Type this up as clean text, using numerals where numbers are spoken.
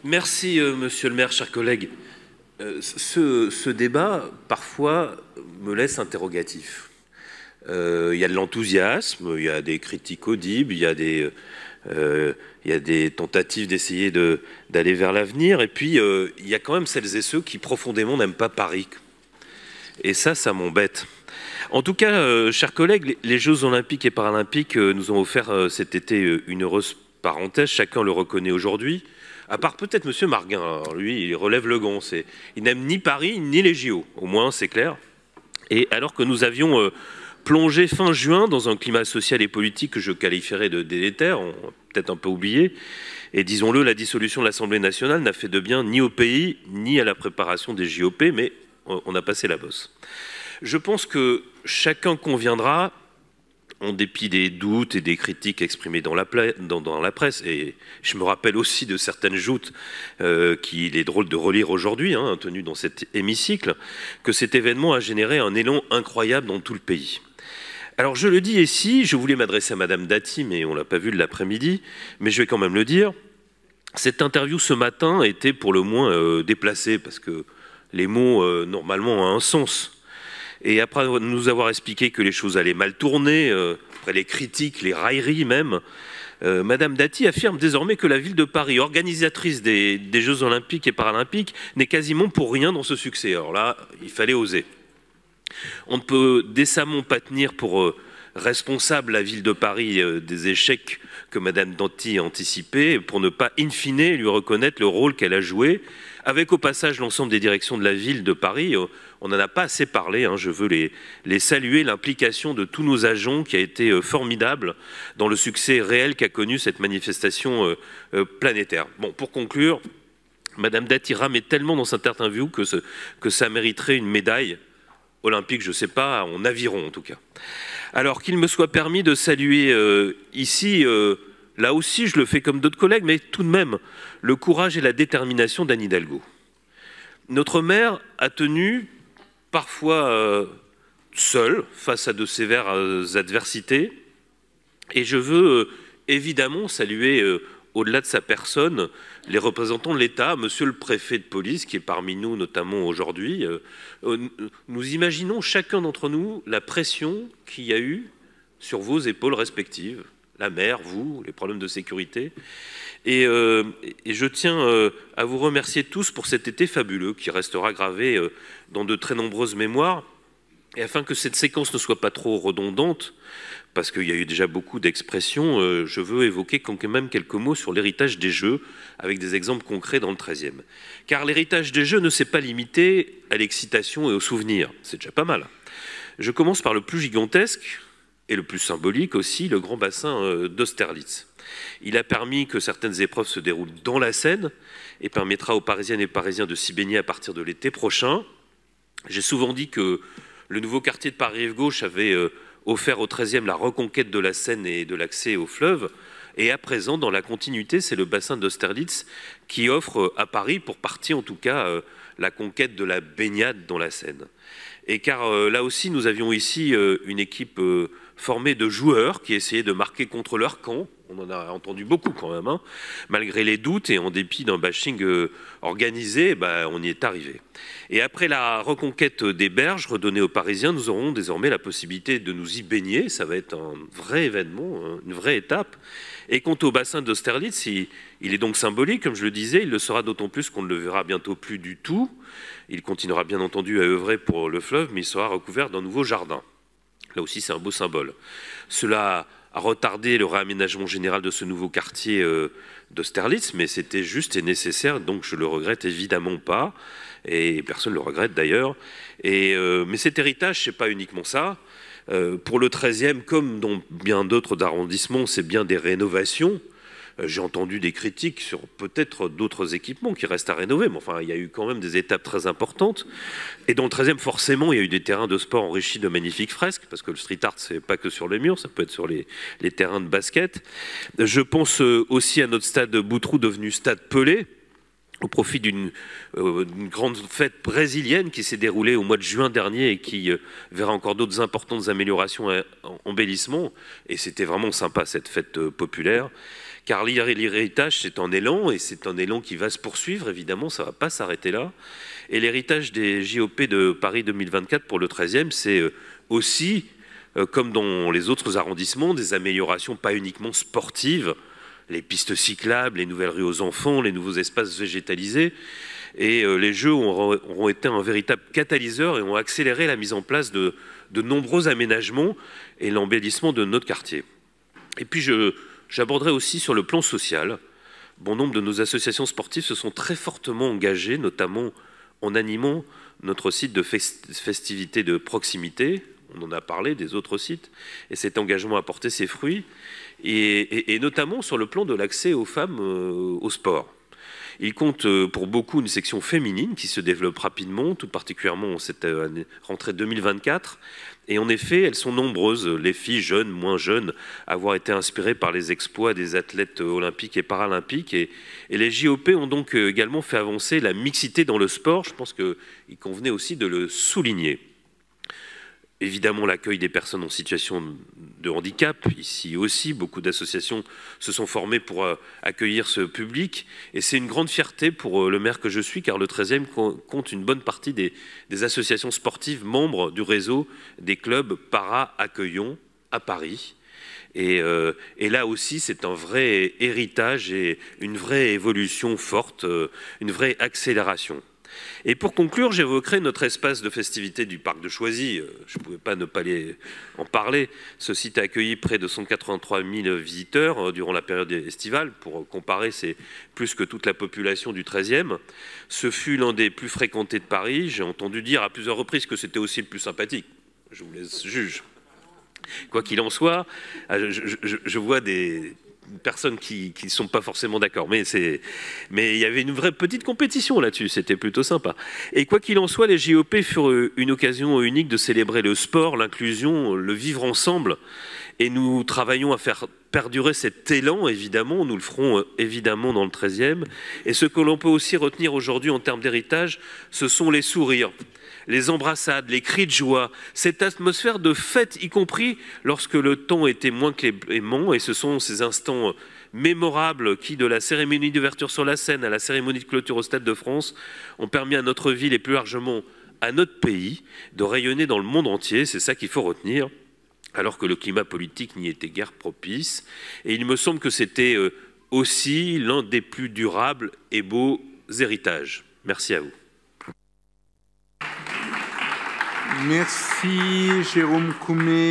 Merci, monsieur le maire, chers collègues. Ce débat, parfois, me laisse interrogatif. Il y a de l'enthousiasme, il y a des critiques audibles, il y a des tentatives d'essayer d'aller vers l'avenir, et puis il y a quand même celles et ceux qui profondément n'aiment pas Paris. Et ça m'embête. En tout cas, chers collègues, les Jeux Olympiques et Paralympiques nous ont offert cet été une heureuse parenthèse, chacun le reconnaît aujourd'hui, à part peut-être monsieur Marguin. Alors lui, il relève le gant, il n'aime ni Paris ni les JO, au moins c'est clair. Et alors que nous avions plongé fin juin dans un climat social et politique que je qualifierais de délétère, on a peut-être un peu oublié, et disons-le, la dissolution de l'Assemblée nationale n'a fait de bien ni au pays, ni à la préparation des JOP, mais on a passé la bosse. Je pense que chacun conviendra, en dépit des doutes et des critiques exprimées dans la presse, et je me rappelle aussi de certaines joutes qu'il est drôle de relire aujourd'hui, tenues dans cet hémicycle, que cet événement a généré un élan incroyable dans tout le pays. Alors je le dis ici, je voulais m'adresser à Madame Dati, mais on ne l'a pas vu de l'après-midi, mais je vais quand même le dire. Cette interview ce matin était pour le moins déplacée, parce que les mots, normalement, ont un sens. Et après nous avoir expliqué que les choses allaient mal tourner, après les critiques, les railleries même, Madame Dati affirme désormais que la ville de Paris, organisatrice des Jeux Olympiques et Paralympiques, n'est quasiment pour rien dans ce succès. Alors là, il fallait oser. On ne peut décemment pas tenir pour responsable la ville de Paris des échecs que Madame Dati a anticipés, pour ne pas, in fine, lui reconnaître le rôle qu'elle a joué, avec au passage l'ensemble des directions de la ville de Paris. On n'en a pas assez parlé, je veux les saluer, l'implication de tous nos agents qui a été formidable dans le succès réel qu'a connu cette manifestation planétaire. Bon, pour conclure, Madame Dati ramait tellement dans cette interview que ça mériterait une médaille olympique, je ne sais pas, en aviron en tout cas. Alors qu'il me soit permis de saluer ici, là aussi je le fais comme d'autres collègues, mais tout de même, le courage et la détermination d'Anne Hidalgo. Notre maire a tenu, parfois seul, face à de sévères adversités, et je veux évidemment saluer, au-delà de sa personne, les représentants de l'État, monsieur le préfet de police, qui est parmi nous notamment aujourd'hui. Nous imaginons chacun d'entre nous la pression qu'il y a eu sur vos épaules respectives, la mer, vous, les problèmes de sécurité. Et je tiens à vous remercier tous pour cet été fabuleux qui restera gravé dans de très nombreuses mémoires. Et afin que cette séquence ne soit pas trop redondante, parce qu'il y a eu déjà beaucoup d'expressions, je veux évoquer quand même quelques mots sur l'héritage des Jeux, avec des exemples concrets dans le 13e. Car l'héritage des Jeux ne s'est pas limité à l'excitation et au souvenir, c'est déjà pas mal. Je commence par le plus gigantesque, et le plus symbolique aussi, le grand bassin d'Austerlitz. Il a permis que certaines épreuves se déroulent dans la Seine, et permettra aux Parisiennes et Parisiens de s'y baigner à partir de l'été prochain. J'ai souvent dit que le nouveau quartier de Paris-Rive-Gauche avait offert au 13e la reconquête de la Seine et de l'accès au fleuve. Et à présent, dans la continuité, c'est le bassin d'Austerlitz qui offre à Paris, pour partie en tout cas, la conquête de la baignade dans la Seine. Et car là aussi, nous avions ici une équipe formée de joueurs qui essayaient de marquer contre leur camp. On en a entendu beaucoup quand même, malgré les doutes et en dépit d'un bashing organisé, on y est arrivé. Et après la reconquête des berges redonnée aux Parisiens, nous aurons désormais la possibilité de nous y baigner. Ça va être un vrai événement, une vraie étape. Et quant au bassin d'Austerlitz, il est donc symbolique, comme je le disais, il le sera d'autant plus qu'on ne le verra bientôt plus du tout. Il continuera bien entendu à œuvrer pour le fleuve, mais il sera recouvert d'un nouveau jardin. Là aussi, c'est un beau symbole. Cela a retardé le réaménagement général de ce nouveau quartier d'Austerlitz, mais c'était juste et nécessaire, donc je le regrette évidemment pas, et personne ne le regrette d'ailleurs. Mais cet héritage, c'est pas uniquement ça. Pour le 13e, comme dans bien d'autres arrondissements, c'est bien des rénovations. J'ai entendu des critiques sur peut-être d'autres équipements qui restent à rénover, mais enfin, il y a eu quand même des étapes très importantes. Et dans le 13e, forcément, il y a eu des terrains de sport enrichis de magnifiques fresques, parce que le street art, c'est pas que sur les murs, ça peut être sur les terrains de basket. Je pense aussi à notre stade Boutroux, devenu stade Pelé, au profit d'une grande fête brésilienne qui s'est déroulée au mois de juin dernier et qui verra encore d'autres importantes améliorations et embellissements. Et c'était vraiment sympa, cette fête populaire. car l'héritage, c'est un élan, et c'est un élan qui va se poursuivre, évidemment, ça ne va pas s'arrêter là. Et l'héritage des JOP de Paris 2024 pour le 13e, c'est aussi, comme dans les autres arrondissements, des améliorations pas uniquement sportives, les pistes cyclables, les nouvelles rues aux enfants, les nouveaux espaces végétalisés. Et les Jeux auront été un véritable catalyseur et ont accéléré la mise en place de nombreux aménagements et l'embellissement de notre quartier. Et puis j'aborderai aussi sur le plan social. Bon nombre de nos associations sportives se sont très fortement engagées, notamment en animant notre site de festivités de proximité. On en a parlé des autres sites, et cet engagement a porté ses fruits, et notamment sur le plan de l'accès aux femmes au sport. Il compte pour beaucoup une section féminine qui se développe rapidement, tout particulièrement en cette rentrée 2024. Et en effet, elles sont nombreuses, les filles jeunes, moins jeunes, à avoir été inspirées par les exploits des athlètes olympiques et paralympiques. Et les JOP ont donc également fait avancer la mixité dans le sport. Je pense qu'il convenait aussi de le souligner. Évidemment, l'accueil des personnes en situation de handicap, ici aussi, beaucoup d'associations se sont formées pour accueillir ce public. Et c'est une grande fierté pour le maire que je suis, car le 13e compte une bonne partie des associations sportives membres du réseau des clubs para-accueillants à Paris. Et là aussi, c'est un vrai héritage et une vraie évolution forte, une vraie accélération. Et pour conclure, j'évoquerai notre espace de festivité du parc de Choisy. Je ne pouvais pas ne pas en parler. Ce site a accueilli près de 183 000 visiteurs durant la période estivale. Pour comparer, c'est plus que toute la population du 13e. Ce fut l'un des plus fréquentés de Paris. J'ai entendu dire à plusieurs reprises que c'était aussi le plus sympathique. Je vous laisse juger. Quoi qu'il en soit, je vois des personnes qui ne sont pas forcément d'accord, mais il y avait une vraie petite compétition là-dessus, c'était plutôt sympa. Et quoi qu'il en soit, les JOP furent une occasion unique de célébrer le sport, l'inclusion, le vivre ensemble, et nous travaillons à faire perdurer cet élan, évidemment, nous le ferons évidemment dans le 13e, et ce que l'on peut aussi retenir aujourd'hui en termes d'héritage, ce sont les sourires, les embrassades, les cris de joie, cette atmosphère de fête, y compris lorsque le temps était moins clément, et ce sont ces instants mémorables qui, de la cérémonie d'ouverture sur la Seine à la cérémonie de clôture au Stade de France, ont permis à notre ville et plus largement à notre pays de rayonner dans le monde entier. C'est ça qu'il faut retenir, alors que le climat politique n'y était guère propice. Et il me semble que c'était aussi l'un des plus durables et beaux héritages. Merci à vous. Merci Jérôme Koumé.